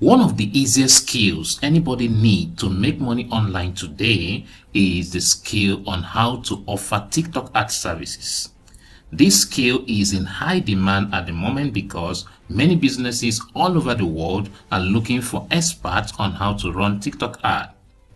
One of the easiest skills anybody needs to make money online today is the skill on how to offer TikTok ad services. This skill is in high demand at the moment because many businesses all over the world are looking for experts on how to run TikTok ad.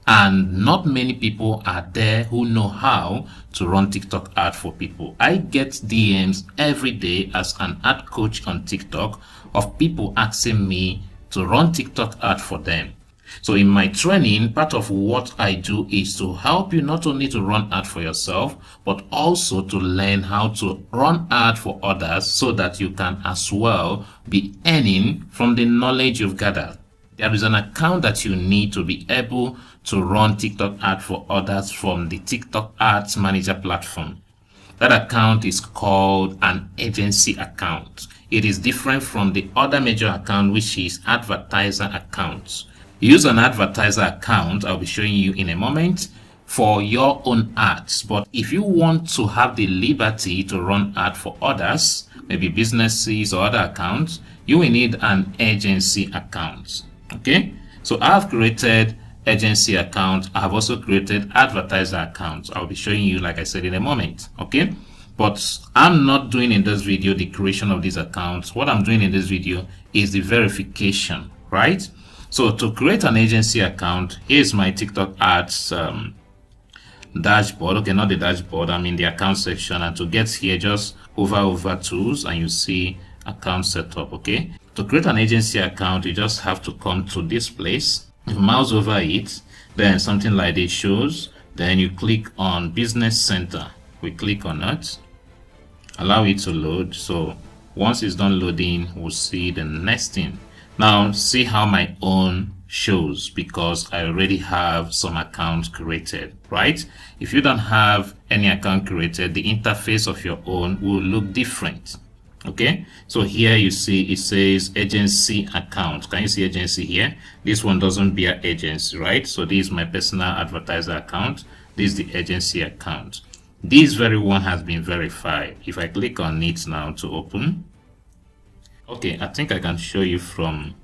And not many people are there who know how to run TikTok ad for people. I get DMs every day as an ad coach on TikTok of people asking me to run TikTok ad for them. So in my training, part of what I do is to help you not only to run ad for yourself, but also to learn how to run ad for others so that you can as well be earning from the knowledge you've gathered. There is an account that you need to be able to run TikTok ad for others from the TikTok Ads Manager platform. That account is called an agency account. It is different from the other major account, which is advertiser accounts. Use an advertiser account, I'll be showing you in a moment, for your own ads. But if you want to have the liberty to run ad for others, maybe businesses or other accounts, you will need an agency account. Okay, so I've created agency account. I have also created advertiser accounts. I'll be showing you, like I said, in a moment. Okay, but I'm not doing in this video the creation of these accounts. What I'm doing in this video is the verification, right? So to create an agency account, here's my TikTok ads dashboard. Okay, not the dashboard, I'm in the account section, and to get here, just hover over tools and you see account setup. Okay, to create an agency account, you just have to come to this place. If you mouse over it, then something like this shows. Then you click on Business Center. We click on it, allow it to load. So once it's done loading, we'll see the next thing. Now see how my own shows, because I already have some accounts created, right? If you don't have any account created, the interface of your own will look different. Okay, so here you see it says agency account. Can you see agency here? This one doesn't bear agency, right? So this is my personal advertiser account. This is the agency account. This very one has been verified. If I click on it now to open, okay, I think I can show you from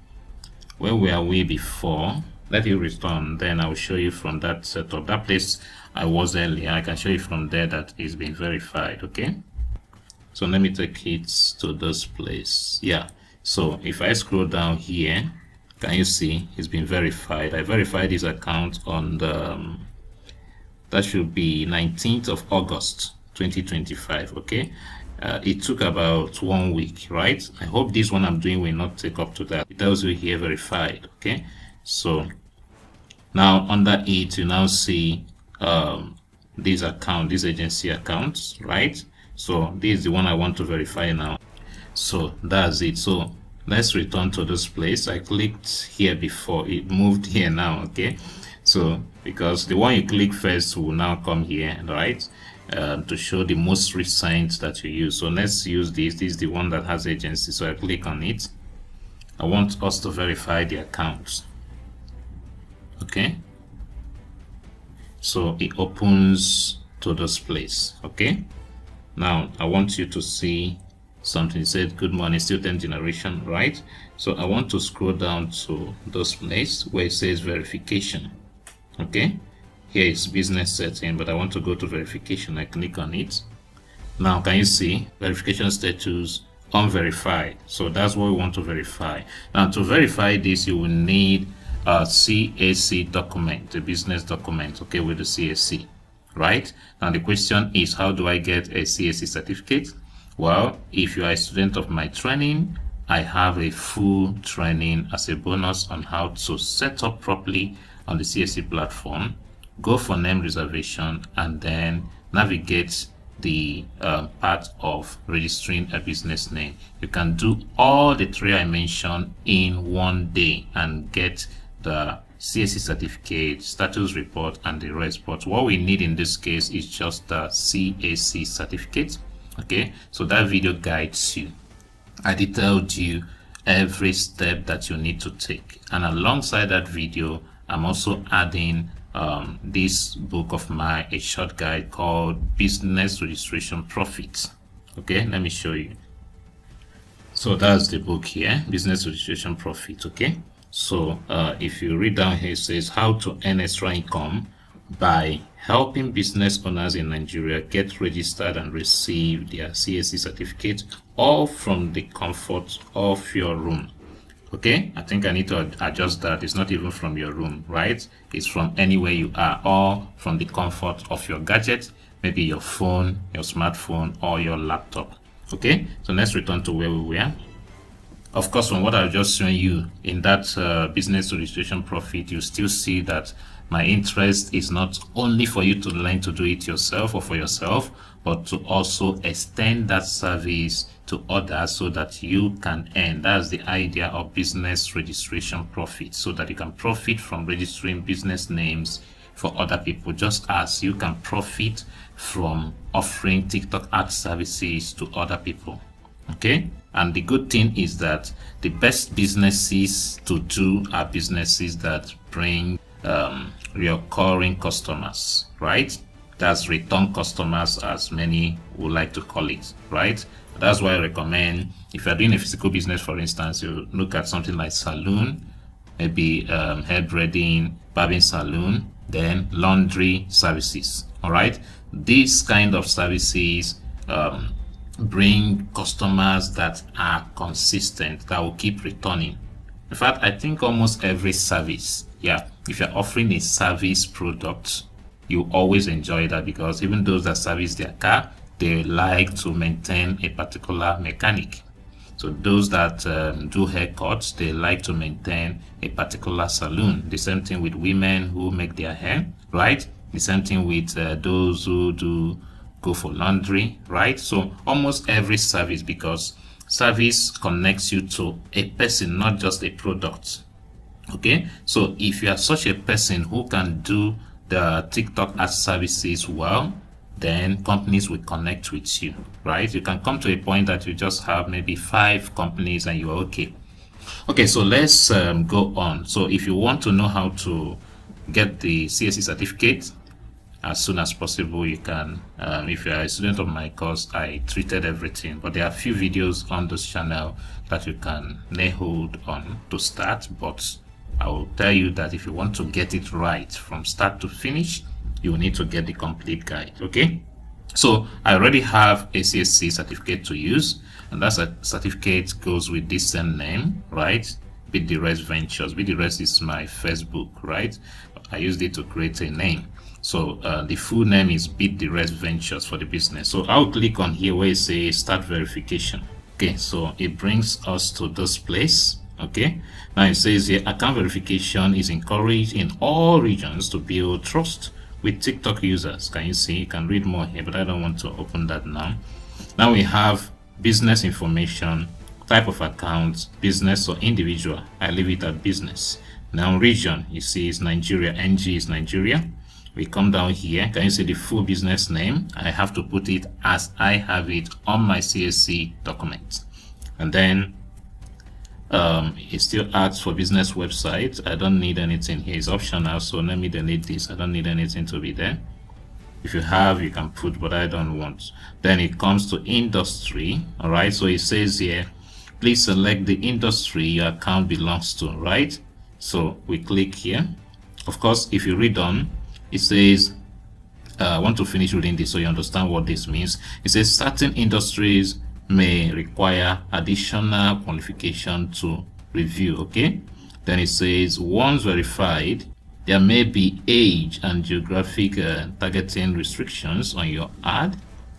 where were we before. Let it return, then I will show you from that setup, that place I was earlier. I can show you from there that it's been verified. Okay, so let me take it to this place. Yeah, so if I scroll down here, can you see it's been verified? I verified this account on the that should be 19th of August 2025. Okay, it took about 1 week, right? I hope this one I'm doing will not take up to that. It tells you here verified. Okay, so now under it you now see this account, this agency accounts, right? So this is the one I want to verify now. So that's it. So let's return to this place. I clicked here before, it moved here now. Okay, so because the one you click first will now come here, right? To show the most recent that you use. So let's use this. This is the one that has agency. So I click on it. I want us to verify the accounts. Okay, so it opens to this place. Okay, now I want you to see something. It said good morning, student generation, right? So I want to scroll down to this place where it says verification. Okay, here is business setting, but I want to go to verification. I click on it. Now can you see verification status unverified? So that's what we want to verify. Now to verify this, you will need a CAC document, a business document, okay, with the CAC, right? Now the question is, how do I get a CAC certificate? Well, if you are a student of my training, I have a full training as a bonus on how to set up properly on the CAC platform, go for name reservation, and then navigate the part of registering a business name. You can do all the three I mentioned in one day and get the CAC certificate, status report, and the rest. But what we need in this case is just the CAC certificate. Okay, so that video guides you. I detailed you every step that you need to take, and alongside that video I'm also adding this book of mine, a short guide called Business Registration Profit. Okay, let me show you. So that's the book here, Business Registration Profit. Okay, So if you read down here, it says how to earn extra income by helping business owners in Nigeria get registered and receive their CAC certificate, all from the comfort of your room. Okay, I think I need to adjust that. It's not even from your room, right? It's from anywhere you are, or from the comfort of your gadget, maybe your phone, your smartphone, or your laptop. Okay, so let's return to where we were. Of course, from what I've just shown you in that business registration profit, you still see that my interest is not only for you to learn to do it yourself or for yourself, but to also extend that service to others so that you can earn. That's the idea of business registration profit, so that you can profit from registering business names for other people, just as you can profit from offering TikTok ad services to other people. Okay, and the good thing is that the best businesses to do are businesses that bring recurring customers, right? That's return customers, as many would like to call it, right? That's why I recommend, if you're doing a physical business, for instance, you look at something like salon, maybe hair braiding, barbing salon, then laundry services. All right, these kind of services bring customers that are consistent, that will keep returning. In fact, I think almost every service, yeah, if you're offering a service product, you always enjoy that, because even those that service their car, they like to maintain a particular mechanic. So those that do haircuts, they like to maintain a particular salon. The same thing with women who make their hair, right? The same thing with those who do go for laundry, right? So almost every service, because service connects you to a person, not just a product. Okay, so if you are such a person who can do the TikTok ad services well, then companies will connect with you, right? You can come to a point that you just have maybe 5 companies and you are okay. Okay, so let's go on. So if you want to know how to get the CAC certificate as soon as possible, you can. If you are a student of my course, I treated everything, but there are a few videos on this channel that you can lay hold on to start. But I will tell you that if you want to get it right from start to finish, you will need to get the complete guide. Okay, so I already have a CAC certificate to use, and that certificate goes with this same name, right? Beat the Rest Ventures. Beat the Rest is my Facebook, right? I used it to create a name. So the full name is Beat the Rest Ventures for the business. So I'll click on here where it says start verification. Okay, so it brings us to this place. Okay, now it says here account verification is encouraged in all regions to build trust with TikTok users. Can you see? You can read more here, but I don't want to open that now. Now we have business information, type of account, business or individual. I leave it at business. Now region, you see, is Nigeria. NG is Nigeria. We come down here. Can you see the full business name? I have to put it as I have it on my CAC document. And then it still asks for business website. I don't need anything here. It's optional, so let me delete this. I don't need anything to be there. If you have, you can put, but I don't want. Then it comes to industry. All right, so it says here, please select the industry your account belongs to, right? So we click here. Of course, if you read on, it says, I want to finish reading this so you understand what this means. It says certain industries may require additional qualification to review. Okay, then it says once verified, there may be age and geographic targeting restrictions on your ad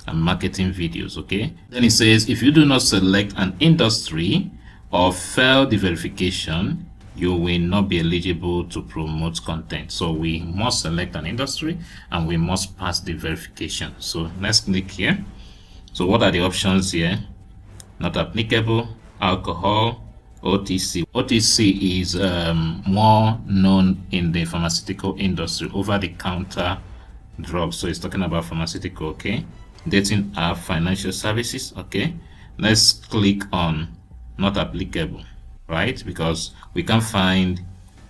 and marketing videos. Okay, then it says if you do not select an industry or fail the verification, you will not be eligible to promote content. So we must select an industry and we must pass the verification. So let's click here. So what are the options here? Not applicable, alcohol, OTC. OTC is more known in the pharmaceutical industry, over-the-counter drugs. So it's talking about pharmaceutical. Okay, dating app, financial services. Okay, let's click on not applicable, right? Because we can't find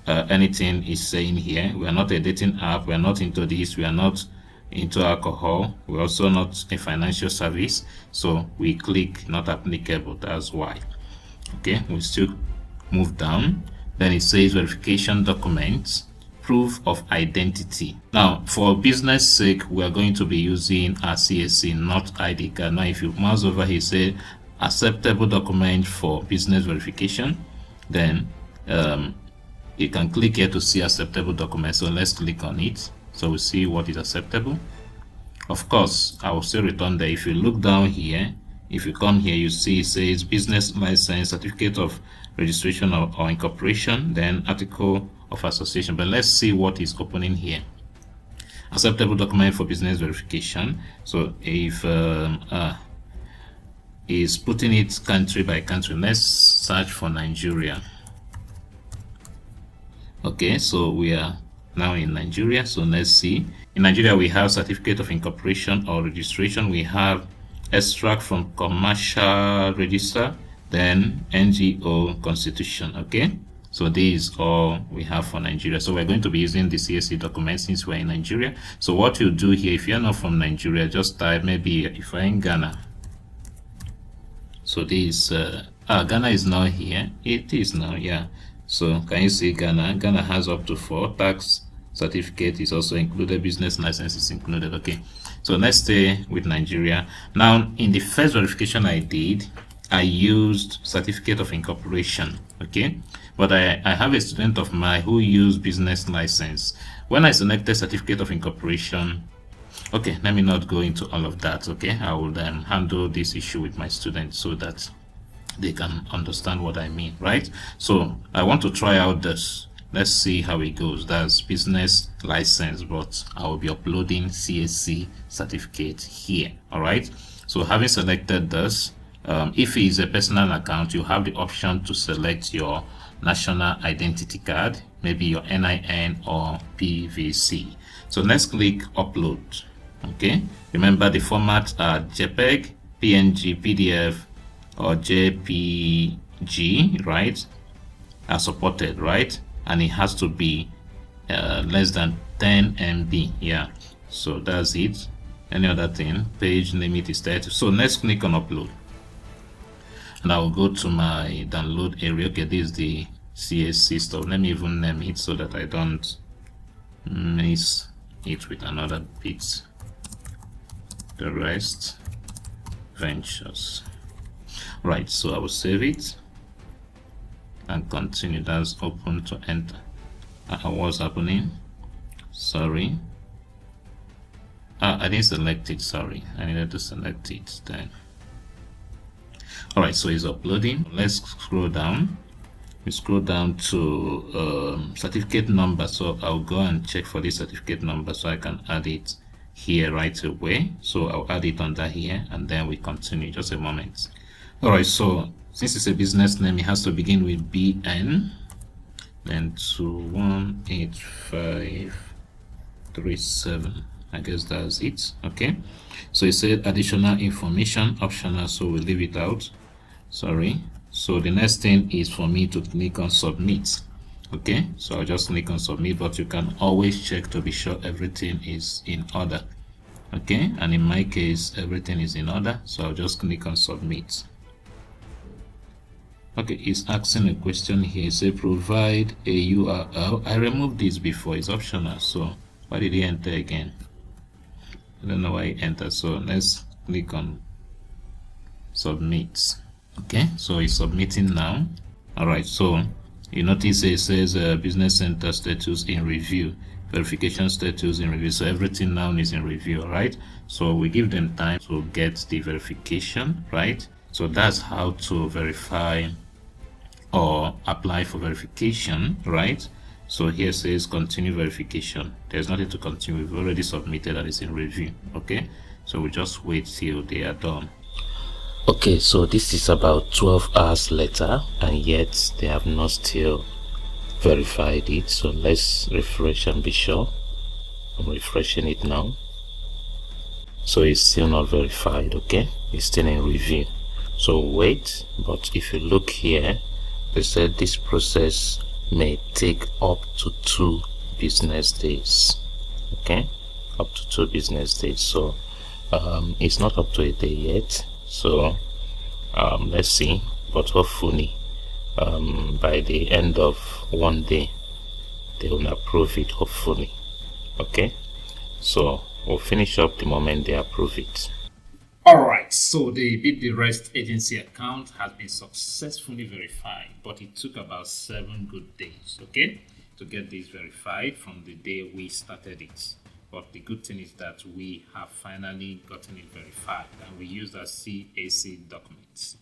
anything is saying here. We are not a dating app. We are not into this. We are not into alcohol. We're also not a financial service. So we click not applicable. That's why. Okay, we still move down. Then it says verification documents, proof of identity. Now, for business sake, we are going to be using our CAC, not ID card. Now, if you mouse over here, say acceptable document for business verification, then you can click here to see acceptable document. So let's click on it. So we see what is acceptable. Of course, I will still return there. If you look down here, if you come here, you see it says business license, certificate of registration or incorporation, then article of association. But let's see what is opening here. Acceptable document for business verification. So if is putting it country by country, let's search for Nigeria. Okay, so we are now in Nigeria. So let's see. In Nigeria, we have certificate of incorporation or registration. We have extract from commercial register, then NGO constitution. Okay, so this is all we have for Nigeria. So we're going to be using the CAC document since we're in Nigeria. So what you do here, if you're not from Nigeria, just type, maybe if I'm in Ghana. So this Ghana is now here. It is now, yeah. So can you see Ghana? Ghana has up to 4. Tax certificate is also included. Business license is included. Okay, so let's stay with Nigeria. Now, in the first verification I did, I used certificate of incorporation. Okay, but I have a student of mine who used business license. When I selected certificate of incorporation, okay, let me not go into all of that. Okay, I will then handle this issue with my students so that they can understand what I mean, right? So I want to try out this. Let's see how it goes. That's business license, but I will be uploading CAC certificate here. All right, so having selected this, if it is a personal account, you have the option to select your national identity card, maybe your NIN or PVC. So let's click upload. Okay, remember the formats are JPEG, PNG, PDF or JPG, right, are supported, right? And it has to be less than 10 MB. Yeah, so that's it. Any other thing, page limit is 30. So let's click on upload, and I will go to my download area. Okay, this is the CAC stuff. Let me even name it so that I don't miss it with another bit. The rest ventures. Right, so I will save it and continue. That's open to enter. What's happening? Sorry, I didn't select it. Sorry, I needed to select it then. All right, so it's uploading. Let's scroll down. We scroll down to certificate number. So I'll go and check for this certificate number so I can add it here right away. So I'll add it under here, and then we continue. Just a moment. All right, so since it's a business name, it has to begin with BN, then 218537. I guess that's it. Okay, so it said additional information optional, so we'll leave it out. Sorry. So the next thing is for me to click on submit. Okay, so I'll just click on submit, but you can always check to be sure everything is in order. Okay, and in my case everything is in order, so I'll just click on submit. Okay, it's asking a question here. Say provide a URL. I removed this before, it's optional, so why did he enter again? I don't know why he entered. So let's click on submit. Okay, so it's submitting now. All right, so you notice it says business center status in review, verification status in review. So everything now is in review. All right, so we give them time to get the verification, right? So that's how to verify or apply for verification, right? So here says continue verification. There's nothing to continue. We've already submitted and it's in review. Okay, so we just wait till they are done. Okay, so this is about 12 hours later, and yet they have not still verified it. So let's refresh and be sure. I'm refreshing it now. So it's still not verified. Okay, it's still in review, so wait. But if you look here, they said this process may take up to 2 business days. Okay, up to 2 business days. So it's not up to a day yet, so let's see, but hopefully by the end of one day they will approve it, hopefully. Okay, so we'll finish up the moment they approve it. Alright, so the Beat the Rest agency account has been successfully verified, but it took about 7 good days, okay, to get this verified from the day we started it. But the good thing is that we have finally gotten it verified, and we use our CAC documents.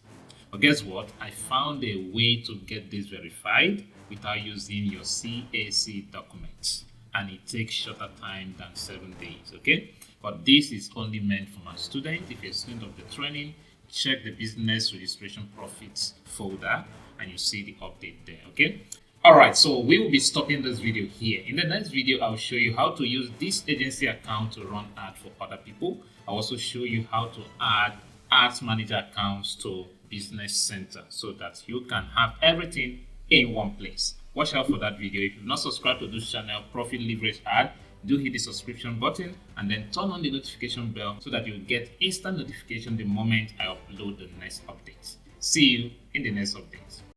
But guess what? I found a way to get this verified without using your CAC documents, and it takes shorter time than 7 days, okay? But this is only meant for my students. If you're a student of the training, check the business registration profits folder and you see the update there, okay? Alright, so we will be stopping this video here. In the next video, I'll show you how to use this agency account to run ads for other people. I'll also show you how to add ads manager accounts to Business Center so that you can have everything in one place. Watch out for that video. If you've not subscribed to this channel, Profit Leverage Ad, do hit the subscription button and then turn on the notification bell so that you'll get instant notification the moment I upload the next update. See you in the next update.